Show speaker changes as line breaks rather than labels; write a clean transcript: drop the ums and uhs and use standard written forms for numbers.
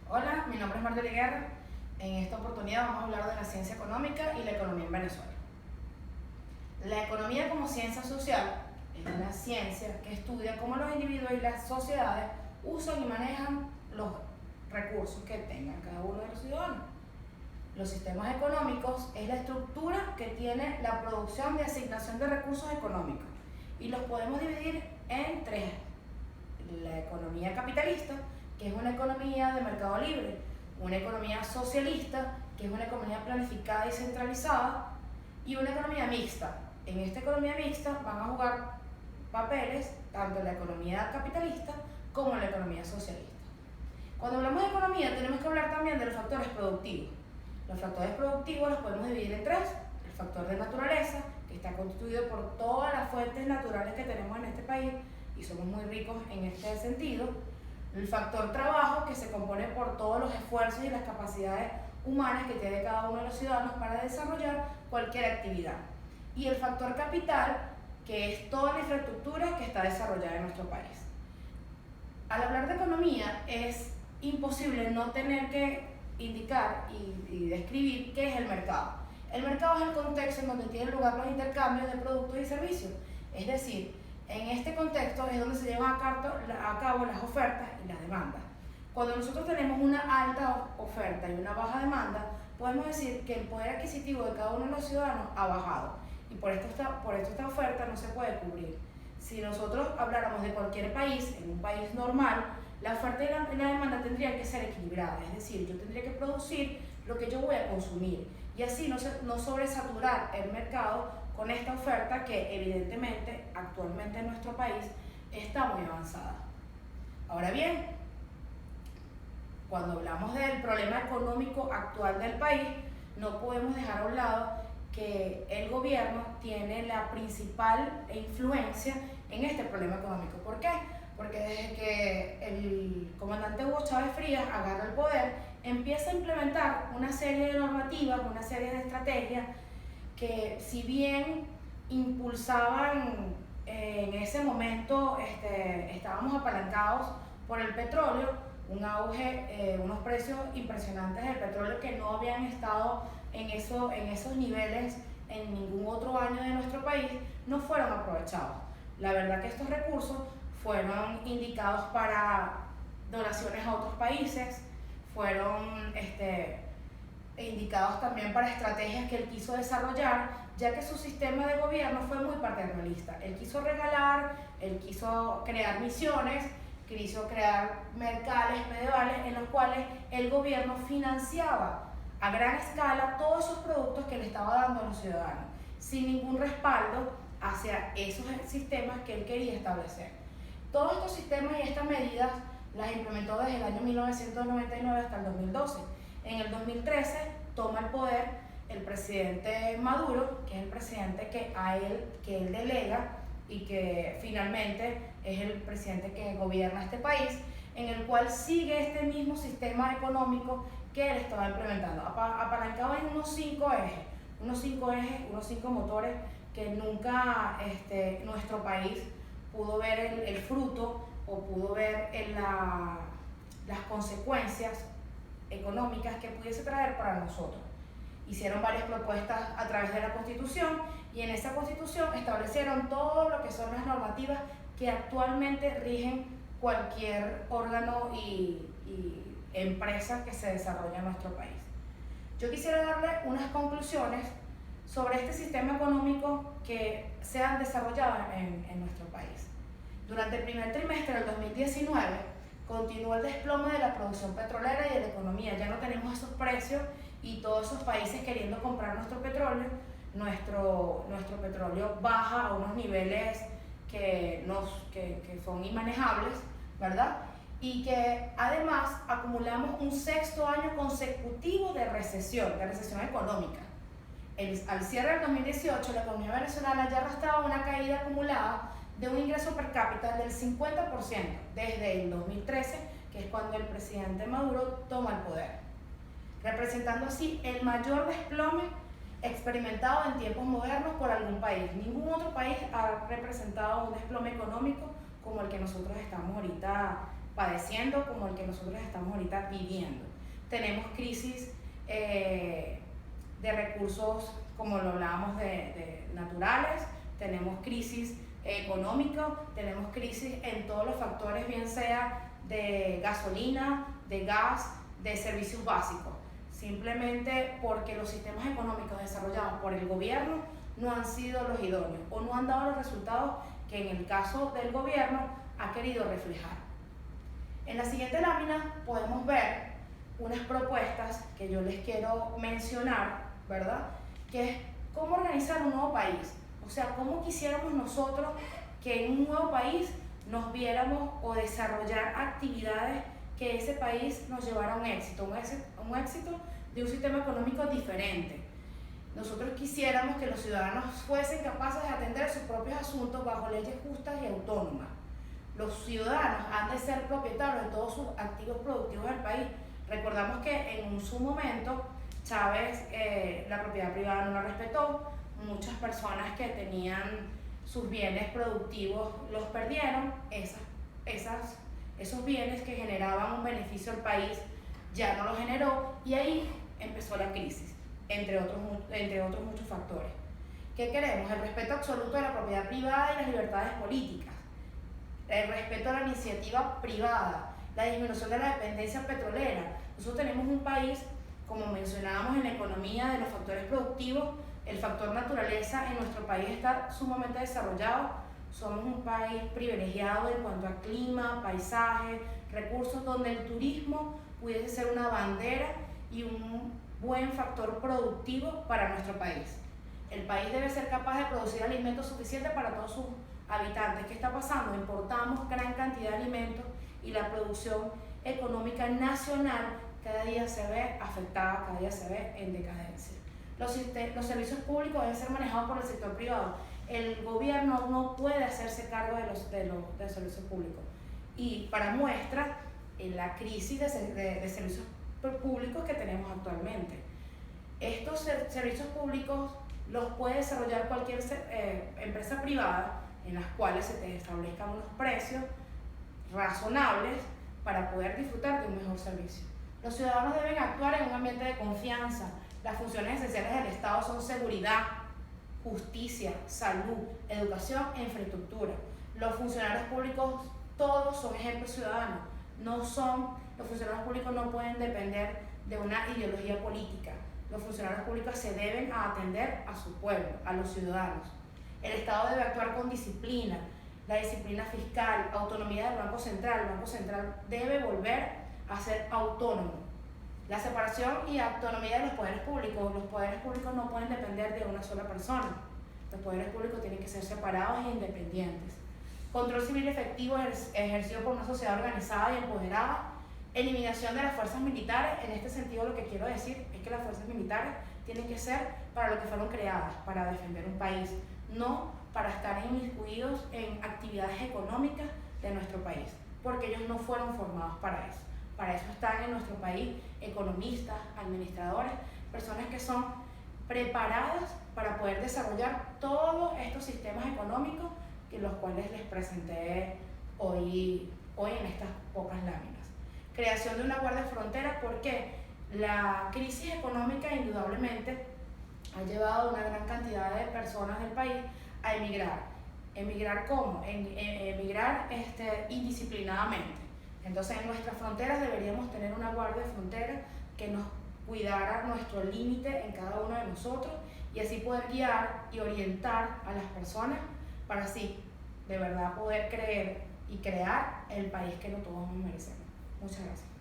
Hola, mi nombre es Marjorie Guerra. En esta oportunidad vamos a hablar de la ciencia económica y la economía en Venezuela. La economía como ciencia social es una ciencia que estudia cómo los individuos y las sociedades usan y manejan los recursos que tengan cada uno de los ciudadanos. Los sistemas económicos es la estructura que tiene la producción y asignación de recursos económicos y los podemos dividir en tres: la economía capitalista, que es una economía de mercado libre; una economía socialista, que es una economía planificada y centralizada; y una economía mixta. En esta economía mixta van a jugar papeles tanto en la economía capitalista como en la economía socialista. Cuando hablamos de economía tenemos que hablar también de los factores productivos. Los factores productivos los podemos dividir en tres: el factor de naturaleza, que está constituido por todas las fuentes naturales que tenemos en este país, y somos muy ricos en este sentido; el factor trabajo, que se compone por todos los esfuerzos y las capacidades humanas que tiene cada uno de los ciudadanos para desarrollar cualquier actividad; y el factor capital, que es toda la infraestructura que está desarrollada en nuestro país. Al hablar de economía es imposible no tener que indicar y describir qué es el mercado. El mercado es el contexto en donde tienen lugar los intercambios de productos y servicios. Es decir, en este contexto es donde se llevan a cabo las ofertas y las demandas. Cuando nosotros tenemos una alta oferta y una baja demanda, podemos decir que el poder adquisitivo de cada uno de los ciudadanos ha bajado, y por esto esta oferta no se puede cubrir. Si nosotros habláramos de cualquier país, en un país normal, la oferta y la demanda tendrían que ser equilibradas, es decir, yo tendría que producir lo que yo voy a consumir y así no sobresaturar el mercado con esta oferta que evidentemente actualmente en nuestro país está muy avanzada. Ahora bien, cuando hablamos del problema económico actual del país, no podemos dejar a un lado que el gobierno tiene la principal influencia en este problema económico. ¿Por qué? Porque desde que el comandante Hugo Chávez Frías agarra el poder, empieza a implementar una serie de normativas, una serie de estrategias que, si bien impulsaban en ese momento, estábamos apalancados por el petróleo, un auge, unos precios impresionantes del petróleo que no habían estado en esos niveles en ningún otro año de nuestro país, no fueron aprovechados. La verdad que estos recursos fueron indicados para donaciones a otros países, fueron indicados también para estrategias que él quiso desarrollar, ya que su sistema de gobierno fue muy paternalista. Él quiso regalar, él quiso crear misiones, quiso crear mercados medievales en los cuales el gobierno financiaba a gran escala todos esos productos que le estaba dando a los ciudadanos, sin ningún respaldo hacia esos sistemas que él quería establecer. Todos estos sistemas y estas medidas las implementó desde el año 1999 hasta el 2012. En el 2013 toma el poder el presidente Maduro, que es el presidente que él delega y que finalmente es el presidente que gobierna este país, en el cual sigue este mismo sistema económico que él estaba implementando, apalancado en unos cinco motores que nunca nuestro país pudo ver el fruto o pudo ver las consecuencias económicas que pudiese traer para nosotros. Hicieron varias propuestas a través de la Constitución, y en esa Constitución establecieron todo lo que son las normativas que actualmente rigen cualquier órgano y empresa que se desarrolla en nuestro país. Yo quisiera darle unas conclusiones sobre este sistema económico que se han desarrollado en nuestro país. Durante el primer trimestre del 2019 continuó el desplome de la producción petrolera y de la economía. Ya no tenemos esos precios y todos esos países queriendo comprar nuestro petróleo. Nuestro petróleo baja a unos niveles que son inmanejables, ¿verdad? Y que además acumulamos un sexto año consecutivo de recesión económica. Al cierre del 2018, la economía venezolana ya arrastraba una caída acumulada de un ingreso per cápita del 50% desde el 2013, que es cuando el presidente Maduro toma el poder, representando así el mayor desplome experimentado en tiempos modernos por algún país. Ningún otro país ha representado un desplome económico como el que nosotros estamos ahorita padeciendo como el que nosotros estamos ahorita viviendo. Tenemos crisis de recursos, como lo hablábamos, de naturales, tenemos crisis económica, tenemos crisis en todos los factores, bien sea de gasolina, de gas, de servicios básicos, simplemente porque los sistemas económicos desarrollados por el gobierno no han sido los idóneos o no han dado los resultados que en el caso del gobierno ha querido reflejar. En la siguiente lámina podemos ver unas propuestas que yo les quiero mencionar, ¿verdad? Que es cómo organizar un nuevo país. O sea, cómo quisiéramos nosotros que en un nuevo país nos viéramos o desarrollar actividades que ese país nos llevara a un éxito de un sistema económico diferente. Nosotros quisiéramos que los ciudadanos fuesen capaces de atender sus propios asuntos bajo leyes justas y autónomas. Los ciudadanos han de ser propietarios de todos sus activos productivos del país. Recordamos que en su momento Chávez la propiedad privada no la respetó, muchas personas que tenían sus bienes productivos los perdieron, esos bienes que generaban un beneficio al país ya no lo generó y ahí empezó la crisis, entre otros muchos factores. ¿Qué queremos? El respeto absoluto de la propiedad privada y las libertades políticas, el respeto a la iniciativa privada, la disminución de la dependencia petrolera. Nosotros tenemos un país, como mencionábamos en la economía de los factores productivos, el factor naturaleza en nuestro país está sumamente desarrollado. Somos un país privilegiado en cuanto a clima, paisaje, recursos, donde el turismo pudiese ser una bandera y un buen factor productivo para nuestro país. El país debe ser capaz de producir alimentos suficientes para todos sus habitantes. ¿Qué está pasando? Importamos gran cantidad de alimentos y la producción económica nacional cada día se ve afectada, cada día se ve en decadencia. Los servicios públicos deben ser manejados por el sector privado. El gobierno no puede hacerse cargo de los servicios públicos. Y para muestra, la crisis de servicios públicos que tenemos actualmente. Estos servicios públicos los puede desarrollar cualquier empresa privada, en las cuales se te establezcan unos precios razonables para poder disfrutar de un mejor servicio. Los ciudadanos deben actuar en un ambiente de confianza. Las funciones esenciales del Estado son seguridad, justicia, salud, educación e infraestructura. Los funcionarios públicos todos son ejemplos ciudadanos. Los funcionarios públicos no pueden depender de una ideología política. Los funcionarios públicos se deben atender a su pueblo, a los ciudadanos. El Estado debe actuar con disciplina, la disciplina fiscal, autonomía del Banco Central. El Banco Central debe volver a ser autónomo. La separación y autonomía de los poderes públicos. Los poderes públicos no pueden depender de una sola persona. Los poderes públicos tienen que ser separados e independientes. Control civil efectivo ejercido por una sociedad organizada y empoderada. Eliminación de las fuerzas militares. En este sentido, lo que quiero decir es que las fuerzas militares tienen que ser para lo que fueron creadas, para defender un país, no para estar inmiscuidos en actividades económicas de nuestro país, porque ellos no fueron formados para eso. Para eso están en nuestro país economistas, administradores, personas que son preparadas para poder desarrollar todos estos sistemas económicos que los cuales les presenté hoy en estas pocas láminas. Creación de una guardia frontera, porque la crisis económica indudablemente ha llevado a una gran cantidad de personas del país a emigrar. ¿Emigrar cómo? Emigrar indisciplinadamente. Entonces, en nuestras fronteras deberíamos tener una guardia de frontera que nos cuidara nuestro límite en cada uno de nosotros y así poder guiar y orientar a las personas para así de verdad poder creer y crear el país que todos nos merecemos. Muchas gracias.